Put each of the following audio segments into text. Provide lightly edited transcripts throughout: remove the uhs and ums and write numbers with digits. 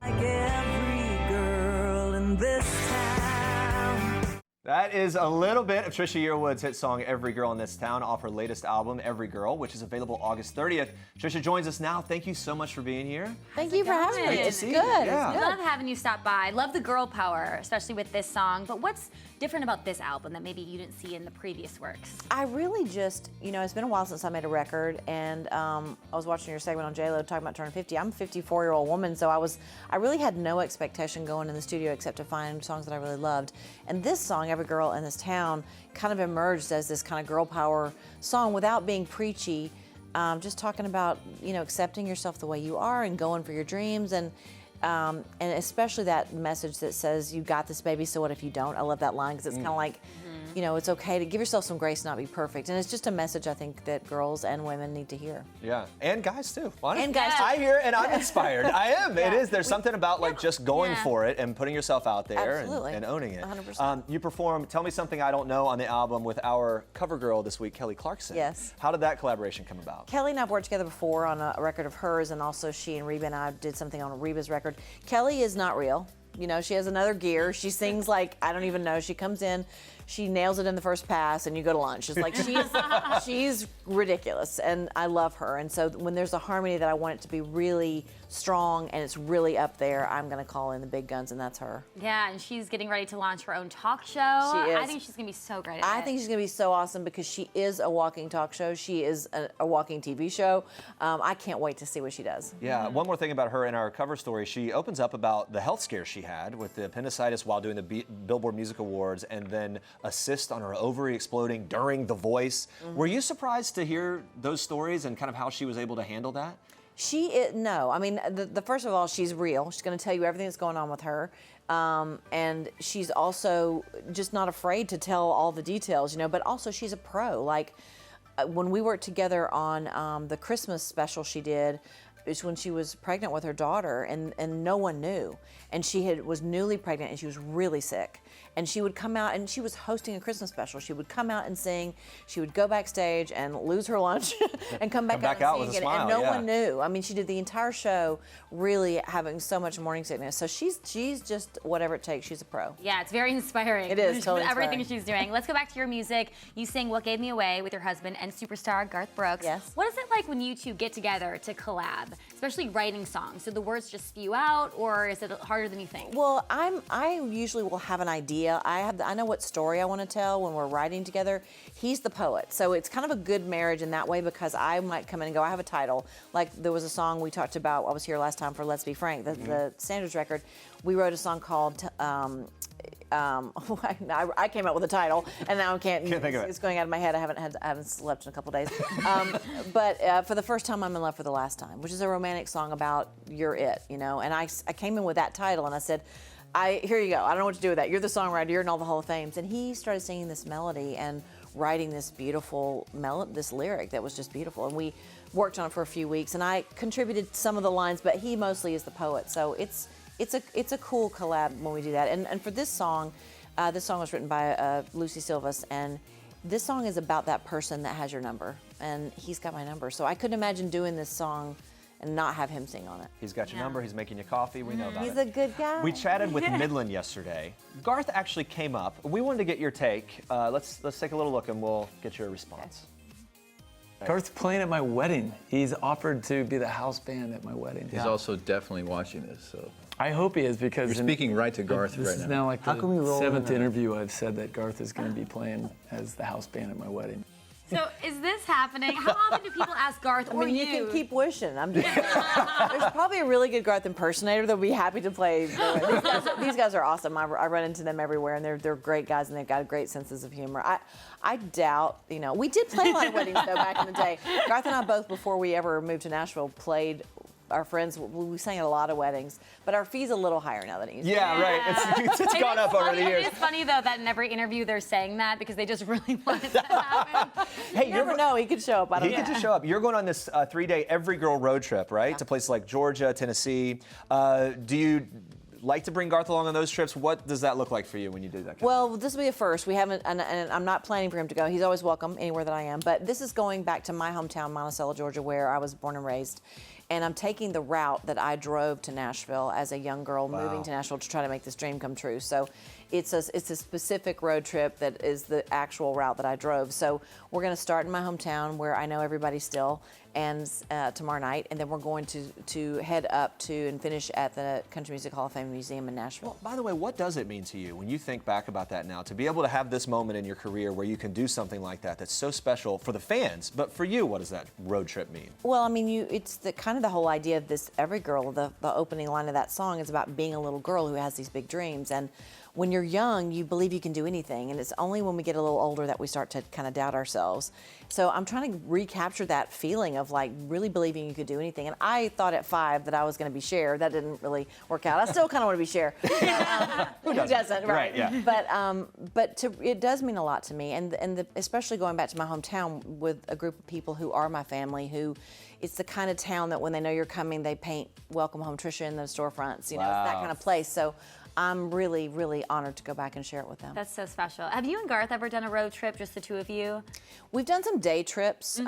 Like every girl in this town. That is a little bit of Trisha Yearwood's hit song, Every Girl in This Town, off her latest album, Every Girl, which is available August 30th. Trisha joins us now. Thank you so much for being here. Thank you for having me. It's good. I love having you stop by. I love the girl power, especially with this song. But what's different about this album that maybe you didn't see in the previous works? I really just, it's been a while since I made a record, and I was watching your segment on J-Lo talking about turning 50. I'm a 54-year-old woman, so I really had no expectation going in the studio except to find songs that I really loved. And this song, Every Girl in This Town, kind of emerged as this kind of girl power song without being preachy, just talking about, accepting yourself the way you are and going for your dreams, and especially that message that says, you got this, baby, so what if you don't? I love that line because it's kind of like, it's okay to give yourself some grace, not be perfect. And it's just a message I think that girls and women need to hear. Yeah, and guys too. Honestly. And guys too. I hear and I'm inspired. I am. Yeah. It is. There's something about like just going for it and putting yourself out there and owning it. 100%. You perform Tell Me Something I Don't Know on the album with our cover girl this week, Kelly Clarkson. Yes. How did that collaboration come about? Kelly and I have worked together before on a record of hers, and also she and Reba and I did something on Reba's record. Kelly is not real. She has another gear. She sings like, I don't even know. She comes in, she nails it in the first pass, and you go to lunch. It's like, she's ridiculous, and I love her. And so when there's a harmony that I want it to be really strong and it's really up there, I'm gonna call in the big guns, and that's her. Yeah, and she's getting ready to launch her own talk show. She is. I think she's gonna be so great at it. I think she's gonna be so awesome because she is a walking talk show. She is a walking TV show. I can't wait to see what she does. Yeah, one more thing about her in our cover story, she opens up about the health scare she had with the appendicitis while doing the Billboard Music Awards, and then a cyst on her ovary exploding during The Voice. Were you surprised to hear those stories and kind of how she was able to handle that? No. I mean, the first of all, she's real. She's going to tell you everything that's going on with her. And she's also just not afraid to tell all the details, but also she's a pro. Like, when we worked together on the Christmas special she did, is when she was pregnant with her daughter, and no one knew. And she was newly pregnant, and she was really sick. And she would come out, and she was hosting a Christmas special. She would come out and sing. She would go backstage and lose her lunch and come back out and sing. And no one knew. I mean, she did the entire show really having so much morning sickness. So she's just whatever it takes. She's a pro. Yeah, it's very inspiring. It is totally everything she's doing. Let's go back to your music. You sing What Gave Me Away with your husband and superstar Garth Brooks. Yes. What is it like when you two get together to collab, especially writing songs? Do the words just spew out, or is it harder than you think? Well, I usually will have an idea. I know what story I want to tell when we're writing together. He's the poet, so it's kind of a good marriage in that way, because I might come in and go, I have a title. Like, there was a song we talked about, I was here last time for Let's Be Frank, the Standards record. We wrote a song called I came up with a title, and now I can't think of it. It's going out of my head. I haven't slept in a couple days. But for the first time, I'm in love for the last time, which is a romantic song about you're it, And I came in with that title, and I said, here you go. I don't know what to do with that. You're the songwriter. You're in all the Hall of Fames. And he started singing this melody and writing this beautiful this lyric that was just beautiful. And we worked on it for a few weeks, and I contributed some of the lines, but he mostly is the poet. So it's a cool collab when we do that. And for this song was written by Lucy Silvas, and this song is about that person that has your number, and he's got my number. So I couldn't imagine doing this song and not have him sing on it. He's got your number, he's making you coffee, we know about He's it. a good guy. We chatted with Midland yesterday. Garth actually came up. We wanted to get your take. Let's take a little look and we'll get your response. Okay. Garth's playing at my wedding. He's offered to be the house band at my wedding. He's also definitely watching this, so. I hope he is, because you're speaking right to Garth right now. This is now like the 7th interview I've said that Garth is going to be playing as the house band at my wedding. So is this happening? How often do people ask Garth or you can keep wishing. There's probably a really good Garth impersonator that'll be happy to play. These guys are awesome. I run into them everywhere, and they're great guys, and they've got great senses of humor. I doubt, we did play a lot of weddings though back in the day. Garth and I both, before we ever moved to Nashville, played our friends. We sang at a lot of weddings, but our fee's a little higher now than it used to be. Yeah, right. It's gone up over the years. It's funny though that in every interview they're saying that because they just really want it to happen. Hey, you never know. He could show up. He could just show up. You're going on this 3-day Every Girl road trip, right? To places like Georgia, Tennessee. Do you like to bring Garth along on those trips? What does that look like for you when you do that? Well, this will be a first. We haven't, and I'm not planning for him to go. He's always welcome anywhere that I am. But this is going back to my hometown, Monticello, Georgia, where I was born and raised. And I'm taking the route that I drove to Nashville as a young girl, moving to Nashville to try to make this dream come true. So it's a specific road trip that is the actual route that I drove. So we're going to start in my hometown where I know everybody still, and tomorrow night, and then we're going to head up to and finish at the Country Music Hall of Fame Museum in Nashville. Well, by the way, what does it mean to you when you think back about that now, to be able to have this moment in your career where you can do something like that that's so special for the fans, but for you, what does that road trip mean? Well, I mean, it's the kind of the whole idea of this. Every girl, the opening line of that song is about being a little girl who has these big dreams, and when you're young, you believe you can do anything, and it's only when we get a little older that we start to kind of doubt ourselves. So I'm trying to recapture that feeling of like really believing you could do anything. And I thought at 5 that I was going to be Cher. That didn't really work out. I still kind of want to be Cher. Who doesn't? Right. Yeah. But it does mean a lot to me, and especially going back to my hometown with a group of people who are my family, who it's the kind of town that when they know you're coming, they paint "Welcome Home, Trisha" in the storefronts. You know, it's that kind of place. So I'm really, really honored to go back and share it with them. That's so special. Have you and Garth ever done a road trip, just the two of you? We've done some day trips.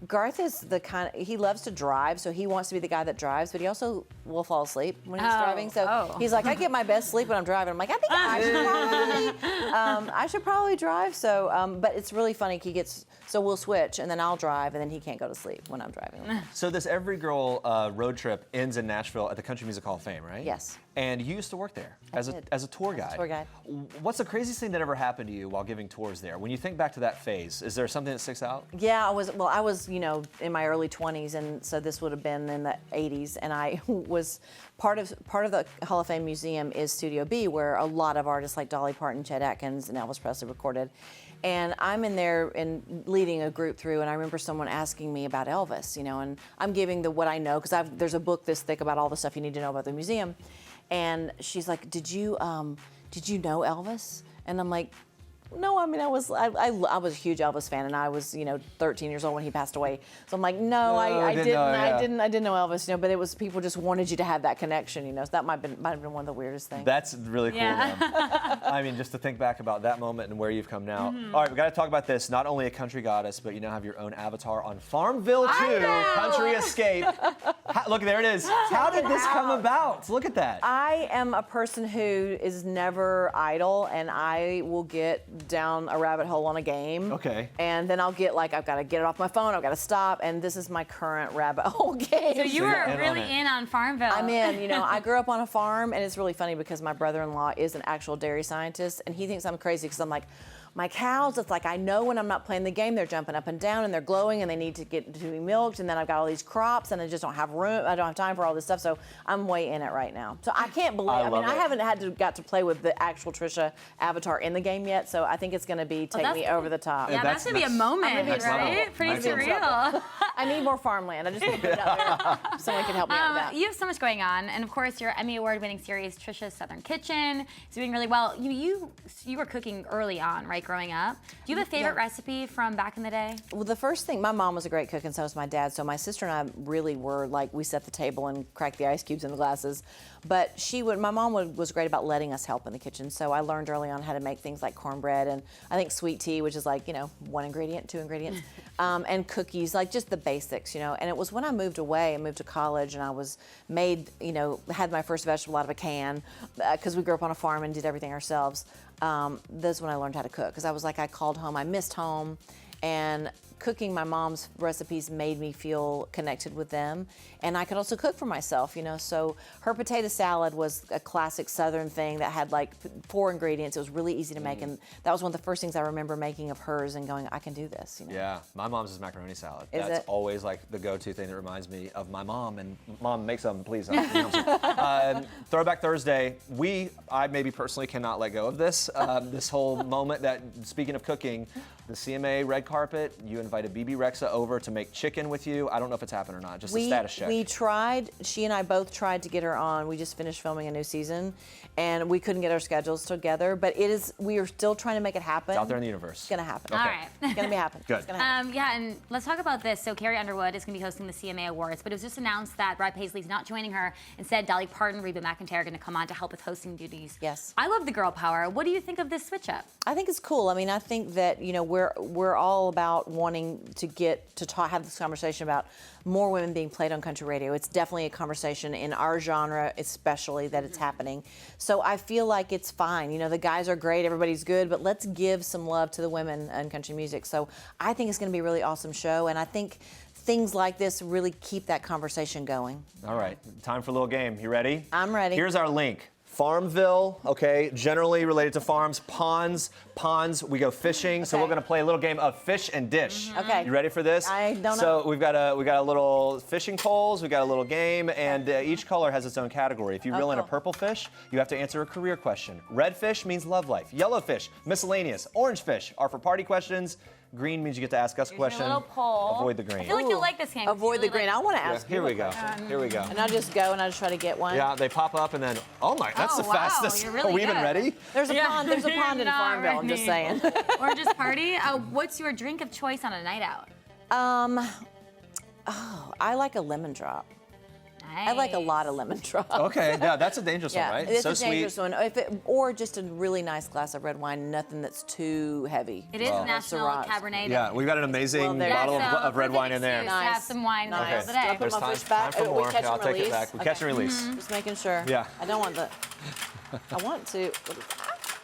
Garth is the kind he loves to drive, so he wants to be the guy that drives, but he also will fall asleep when he's driving. So he's like, I get my best sleep when I'm driving. I'm like, I think I should probably drive. So, but it's really funny. So we'll switch, and then I'll drive, and then he can't go to sleep when I'm driving. So this Every Girl road trip ends in Nashville at the Country Music Hall of Fame, right? Yes. And you used to work there as a tour guide. Tour guide. What's the craziest thing that ever happened to you while giving tours there? When you think back to that phase, is there something that sticks out? Yeah, I was, in my early 20s, and so this would have been in the 80s, and I was part of the Hall of Fame Museum is Studio B, where a lot of artists like Dolly Parton, Chet Atkins, and Elvis Presley recorded. And I'm in there and leading a group through, and I remember someone asking me about Elvis, and I'm giving what I know, because there's a book this thick about all the stuff you need to know about the museum. And she's like, did you know Elvis? And I'm like, no, I mean, I was a huge Elvis fan, and I was, 13 years old when he passed away. So I'm like, no, I didn't know Elvis, but it was people just wanted you to have that connection, So that might have been one of the weirdest things. That's really cool. I mean, just to think back about that moment and where you've come now. All right, we got to talk about this. Not only a country goddess, but you now have your own avatar on Farmville too. Country Escape. Look, there it is. How did this come about? Look at that. I am a person who is never idle, and I will get down a rabbit hole on a game. Okay. And then I'll get I've got to get it off my phone, I've got to stop, and this is my current rabbit hole game. So you were really in on Farmville. I'm in. I grew up on a farm, and it's really funny because my brother-in-law is an actual dairy scientist, and he thinks I'm crazy because I'm like, my cows, it's like I know when I'm not playing the game, they're jumping up and down and they're glowing and they need to be milked, and then I've got all these crops and I just don't have room, I don't have time for all this stuff, so I'm way in it right now. So I can't believe, I haven't got to play with the actual Trisha avatar in the game yet, so I think it's gonna be take me over the top. Yeah, that's gonna be a moment, right? Pretty surreal. I need more farmland. I just need to put it out there. Someone can help me out with that. You have so much going on, and of course your Emmy Award-winning series, Trisha's Southern Kitchen, is doing really well. You were cooking early on, right, growing up. Do you have a favorite recipe from back in the day? Well, the first thing, my mom was a great cook, and so was my dad. So my sister and I really were we set the table and cracked the ice cubes in the glasses. But my mom was great about letting us help in the kitchen. So I learned early on how to make things like cornbread and I think sweet tea, which is 1 ingredient, 2 ingredients, and cookies, just the basics, And it was when I moved away and moved to college, and I was had my first vegetable out of a can because we grew up on a farm and did everything ourselves. That's when I learned how to cook, because I was I called home, I missed home, and cooking my mom's recipes made me feel connected with them, and I could also cook for myself, So her potato salad was a classic Southern thing that had 4 ingredients. It was really easy to make, and that was one of the first things I remember making of hers and going, I can do this, Yeah, my mom's is macaroni salad. Is That's it? always the go-to thing that reminds me of my mom. And Mom, make some, please. Throwback Thursday. I maybe personally cannot let go of this. This whole moment that, speaking of cooking, the CMA red carpet, you invited BB Rexa over to make chicken with you. I don't know if it's happened or not. Just a status check. We tried. She and I both tried to get her on. We just finished filming a new season, and we couldn't get our schedules together. But we are still trying to make it happen. It's out there in the universe. It's gonna happen. All right. It's gonna be happening. Good. It's gonna happen. Yeah, and let's talk about this. So Carrie Underwood is going to be hosting the CMA Awards, but it was just announced that Brad Paisley's not joining her. Instead, Dolly Parton and Reba McEntire are going to come on to help with hosting duties. Yes. I love the girl power. What do you think of this switch up? I think it's cool. I mean, I think that we're all about wanting to get to have this conversation about more women being played on country radio. It's definitely a conversation in our genre, especially, that it's happening. So I feel like it's fine. The guys are great, everybody's good, but let's give some love to the women in country music. So I think it's going to be a really awesome show, and I think things like this really keep that conversation going. All right, time for a little game. You ready? I'm ready. Here's our link. Farmville, okay, generally related to farms. Ponds, we go fishing. So we're gonna play a little game of fish and dish. Okay. You ready for this? I don't know. So we got a little fishing poles, we got a little game, and each color has its own category. If you reel in a purple fish, you have to answer a career question. Red fish means love life. Yellow fish, miscellaneous. Orange fish are for party questions. Green means you get to ask us a question. Your little poll. Avoid the green. I feel like you'll like this game. Avoid the green. I want to ask. Here we go. Here we go. And I'll just go and I'll just try to get one. Yeah, they pop up and then, oh my, that's the wow, fastest. you're really Are we even good. ready? There's a pond. There's a pond in Not Farmville. I'm just ready. saying. Or just party. What's your drink of choice on a night out? I like a lemon drop. I like a lot of lemon drop. Okay, yeah, that's a dangerous one, right? It's So a dangerous sweet. one. Or just a really nice glass of red wine, nothing that's too heavy. It is National Syrah. Cabernet. Yeah, we've got an amazing there- bottle Yeah, so of red perfect wine in there. excuse to have some wine in the middle of the day. Okay. There's Put my time, fish back. time for We more. catch Yeah, I'll and take it release? back. We Okay. catch and release. Just making sure. Yeah. I don't want the. I want to.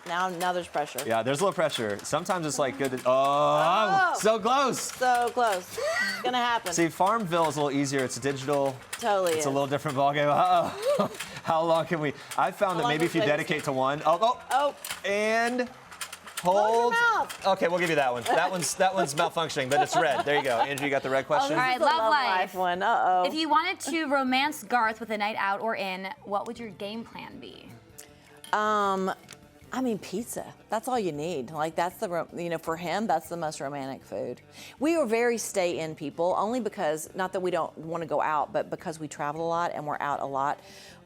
Now there's pressure. Yeah, there's a little pressure. Sometimes it's like good. Oh, so close. So close. It's gonna happen. See, Farmville is a little easier. It's digital. Totally It's is. a little different ballgame. Uh-oh. How long can we? I found that long maybe can if you we play this dedicate to one. Oh. Oh. And hold. Close your mouth. Okay, we'll give you that one. That one's malfunctioning, but it's red. There you go. Andrew, you got the red question? All right, This is a love life. one. Uh-oh. If you wanted to romance Garth with a night out or in, what would your game plan be? I mean, pizza. That's all you need. Like, that's for him, that's the most romantic food. We are very stay-in people, only because, not that we don't want to go out, but because we travel a lot and we're out a lot.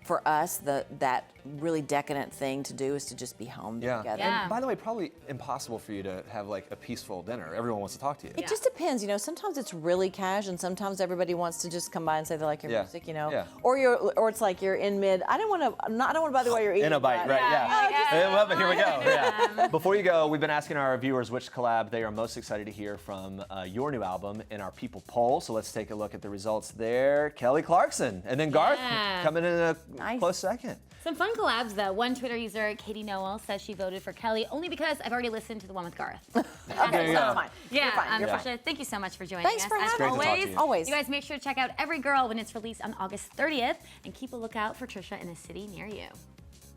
For us, that really decadent thing to do is to just be home together. Yeah. And by the way, probably impossible for you to have like a peaceful dinner. Everyone wants to talk to you. It just depends, sometimes it's really cash and sometimes everybody wants to just come by and say they like your music, Yeah. Or it's like you're in mid, I don't want to bother while you're eating. In a bite, right? Yeah. Well, but here we go. Yeah. Before you go, we've been asking our viewers which collab they are most excited to hear from your new album in our People poll. So let's take a look at the results there. Kelly Clarkson and then Garth coming in a close second. Some fun collabs, though. One Twitter user, Katie Noel, says she voted for Kelly only because I've already listened to the one with Garth. There you go. Fine. Yeah, You're fine. You're fine. Trisha, thank you so much for joining Thanks us. for As having Great to talk to always, you. Always. you guys make sure to check out Every Girl when it's released on August 30th and keep a lookout for Trisha in a city near you.